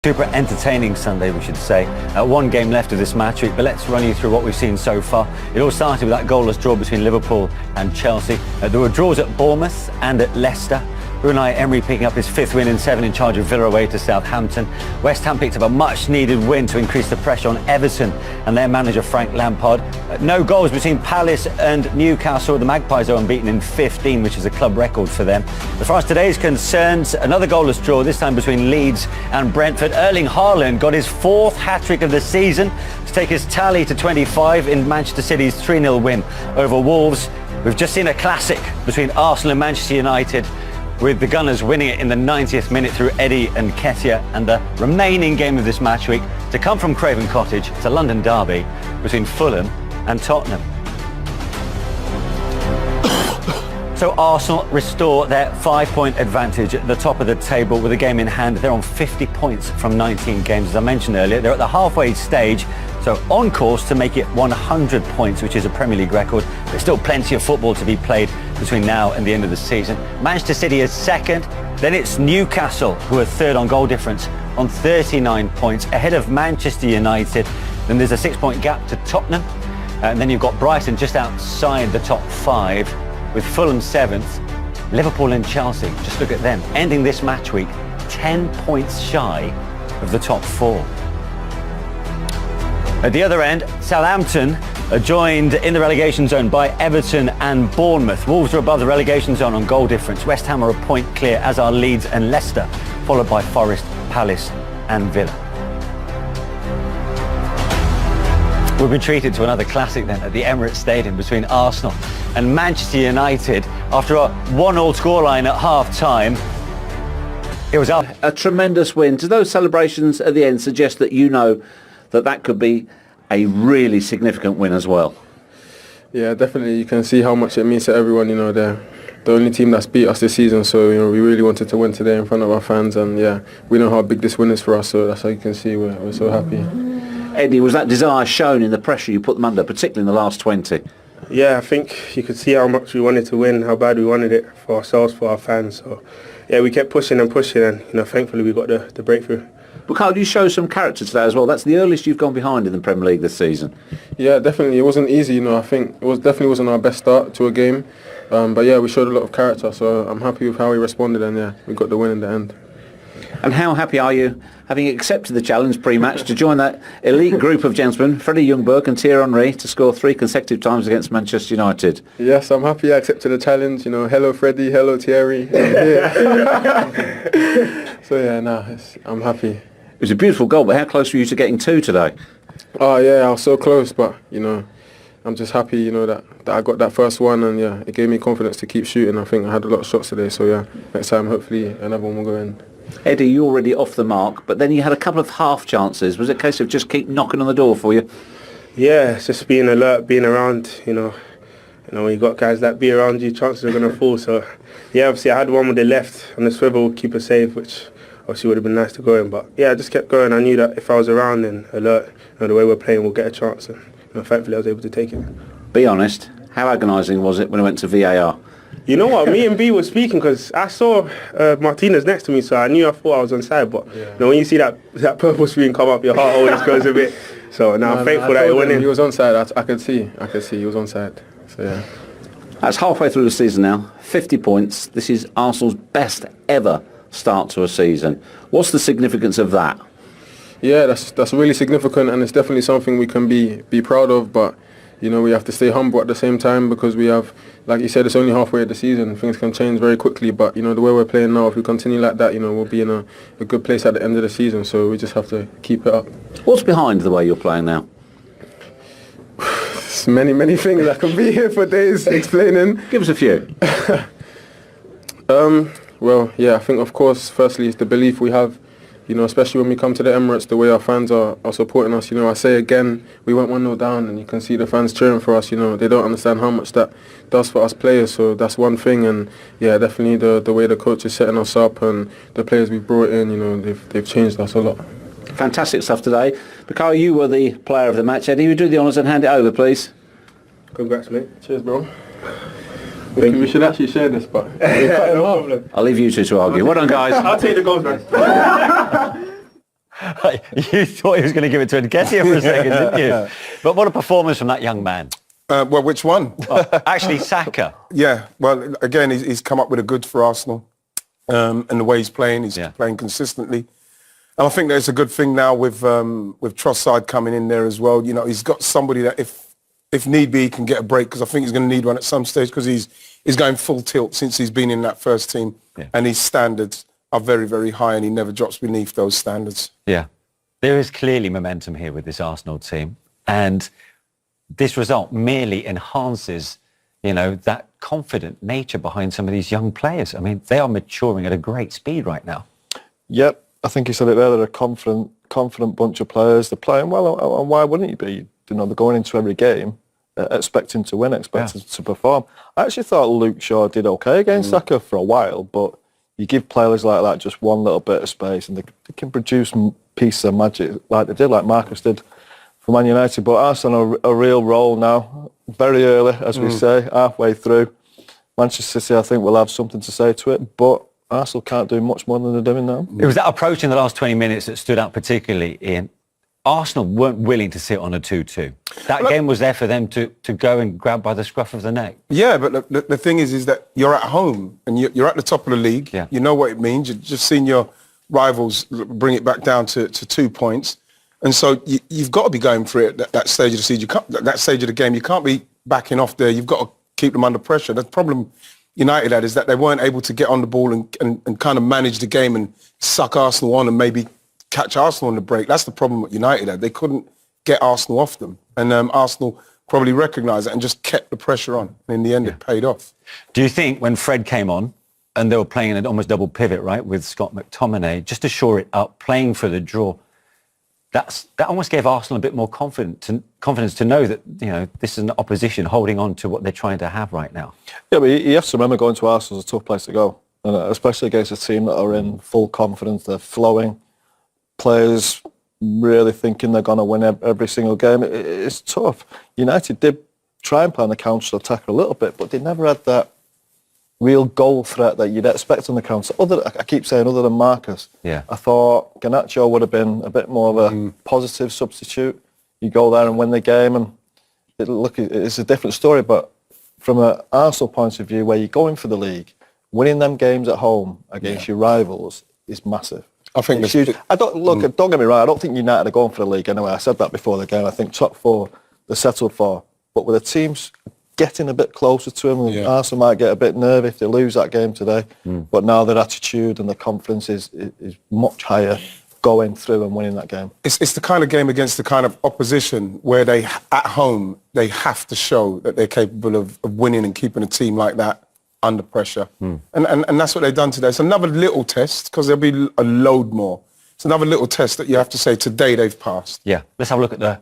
Super entertaining Sunday, we should say. One game left of this match week, but let's run you through what we've seen so far. It all started with that goalless draw between Liverpool and Chelsea. There were draws at Bournemouth and at Leicester. Unai Emery picking up his fifth win in seven in charge of Villa away to Southampton. West Ham picked up a much-needed win to increase the pressure on Everton and their manager Frank Lampard. No goals between Palace and Newcastle. The Magpies are unbeaten in 15, which is a club record for them. As far as today's concerned, another goalless draw, this time between Leeds and Brentford. Erling Haaland got his fourth hat-trick of the season to take his tally to 25 in Manchester City's 3-0 win over Wolves. We've just seen a classic between Arsenal and Manchester United, with the Gunners winning it in the 90th minute through Eddie and Nketiah, and the remaining game of this match week to come from Craven Cottage. It's a London derby between Fulham and Tottenham. So Arsenal restore their 5-point advantage at the top of the table with a game in hand. They're on 50 points from 19 games. As I mentioned earlier, they're at the halfway stage, so on course to make it 100 points, which is a Premier League record. There's still plenty of football to be played between now and the end of the season. Manchester City is second, then it's Newcastle who are third on goal difference on 39 points, ahead of Manchester United. Then there's a 6-point gap to Tottenham, and then you've got Brighton just outside the top 5, with Fulham 7th, Liverpool and Chelsea, just look at them, ending this match week 10 points shy of the top 4. At the other end, Southampton are joined in the relegation zone by Everton and Bournemouth. Wolves are above the relegation zone on goal difference. West Ham are a point clear, as are Leeds and Leicester, followed by Forest, Palace and Villa. We've been treated to another classic then at the Emirates Stadium between Arsenal and Manchester United. After a 1-1 scoreline at half-time, it was up. A tremendous win. Do those celebrations at the end suggest that you know that could be a really significant win as well? Yeah, definitely. You can see how much it means to everyone. You know, they're the only team that's beat us this season, so we really wanted to win today in front of our fans, and yeah, we know how big this win is for us, so that's how you can see we're so happy. Eddie, was that desire shown in the pressure you put them under, particularly in the last 20? Yeah, I think you could see how much we wanted to win, how bad we wanted it for ourselves, for our fans. So yeah, we kept pushing and pushing, and thankfully we got the breakthrough. But Carl, you show some character today as well. That's the earliest you've gone behind in the Premier League this season. Yeah, definitely. It wasn't easy, I think it definitely wasn't our best start to a game. But yeah, we showed a lot of character, so I'm happy with how we responded, and yeah, we got the win in the end. And how happy are you, having accepted the challenge pre-match, to join that elite group of gentlemen, Freddie Ljungberg and Thierry Henry, to score 3 consecutive times against Manchester United? Yes, I'm happy I accepted the challenge. Hello Freddie, hello Thierry. So yeah, I'm happy. It was a beautiful goal, but how close were you to getting 2 today? Oh yeah, I was so close, but I'm just happy, that I got that first one, and yeah, it gave me confidence to keep shooting. I think I had a lot of shots today, so yeah, next time hopefully another one will go in. Eddie, you're already off the mark, but then you had a couple of half chances. Was it a case of just keep knocking on the door for you? Yeah, it's just being alert, being around. When you got guys that be around you, chances are going to fall. So yeah, obviously I had one with the left on the swivel, keeper save, which obviously would have been nice to go in. But yeah, I just kept going. I knew that if I was around and alert, the way we're playing, we'll get a chance. And thankfully I was able to take it. Be honest, how agonising was it when I went to VAR? You know what, me and B were speaking because I saw Martinez next to me, so I thought I was onside. But when you see that purple screen come up, your heart always goes a bit. So now I'm thankful that it went in. He was onside. I could see he was onside. So yeah. That's halfway through the season now. 50 points. This is Arsenal's best ever start to a season. What's the significance of that? Yeah, that's really significant, and it's definitely something we can be proud of. But we have to stay humble at the same time, because we have, like you said, it's only halfway of the season. Things can change very quickly, but the way we're playing now, if we continue like that, we'll be in a good place at the end of the season. So we just have to keep it up. What's behind the way you're playing now? There's many things. I can be here for days explaining. Give us a few. Well, yeah, I think of course, firstly, it's the belief we have. Especially when we come to the Emirates, the way our fans are supporting us. I say again, we went 1-0 down, and you can see the fans cheering for us. They don't understand how much that does for us players. So that's one thing, and yeah, definitely the way the coach is setting us up and the players we've brought in. They've changed us a lot. Fantastic stuff today. Bakari, you were the player of the match. Eddie, you do the honours and hand it over, please. Congrats, mate. Cheers, bro. We should actually share this, but no problem. I'll leave you two to argue. Well done, guys. I'll take the goals, man. You thought he was going to give it to Nketiah for a second, didn't you? But what a performance from that young man. Well, which one? Actually, Saka. Yeah, well, again, he's come up with a goods for Arsenal. And the way he's playing playing consistently. And I think that's a good thing now with Trossard coming in there as well. You know, he's got somebody that if need be, he can get a break, because I think he's going to need one at some stage, because he's going full tilt since he's been in that first team. Yeah. And his standards are very, very high, and he never drops beneath those standards. Yeah. There is clearly momentum here with this Arsenal team. And this result merely enhances, you know, that confident nature behind some of these young players. I mean, they are maturing at a great speed right now. Yep, I think you said it there. They're a confident bunch of players. They're playing well, and why wouldn't you be? You know, they're going into every game expecting to win, expecting to perform. I actually thought Luke Shaw did okay against Saka for a while, but you give players like that just one little bit of space and they can produce pieces of magic like they did, like Marcus did for Man United. But Arsenal a real role now, very early, as we say, halfway through. Manchester City, I think, will have something to say to it, but Arsenal can't do much more than they're doing now. It was that approach in the last 20 minutes that stood out particularly, Ian. Arsenal weren't willing to sit on a 2-2. That game was there for them to go and grab by the scruff of the neck. Yeah, but the thing is that you're at home and you're at the top of the league. Yeah. You know what it means. You've just seen your rivals bring it back down to 2 points. And so you've got to be going for it at that stage of the season. That stage of the game, you can't be backing off there. You've got to keep them under pressure. The problem United had is that they weren't able to get on the ball and kind of manage the game and suck Arsenal on and maybe catch Arsenal on the break. That's the problem that United had. They couldn't get Arsenal off them. And Arsenal probably recognised it and just kept the pressure on. And in the end, it paid off. Do you think when Fred came on and they were playing an almost double pivot, right, with Scott McTominay, just to shore it up, playing for the draw, that almost gave Arsenal a bit more confidence to know that, you know, this is an opposition holding on to what they're trying to have right now? Yeah, but you have to remember going to Arsenal is a tough place to go, and especially against a team that are in full confidence, they're flowing, players really thinking they're going to win every single game. It's tough. United did try and play on the counter-attack a little bit, but they never had that real goal threat that you'd expect on the counter. I keep saying other than Marcus. Yeah. I thought Garnacho would have been a bit more of a positive substitute. You go there and win the game, and it's a different story. But from an Arsenal point of view, where you're going for the league, winning them games at home against your rivals is massive. I think it's huge. Don't get me right. I don't think United are going for the league anyway. I said that before the game. I think top four they're settled for. But with the teams getting a bit closer to them, Arsenal might get a bit nervy if they lose that game today. But now their attitude and their confidence is much higher going through and winning that game. It's the kind of game against the kind of opposition where they, at home, they have to show that they're capable of winning and keeping a team like that under pressure. And that's what they've done today. It's another little test, because there'll be a load more. It's another little test that you have to say today they've passed. Yeah. Let's have a look at the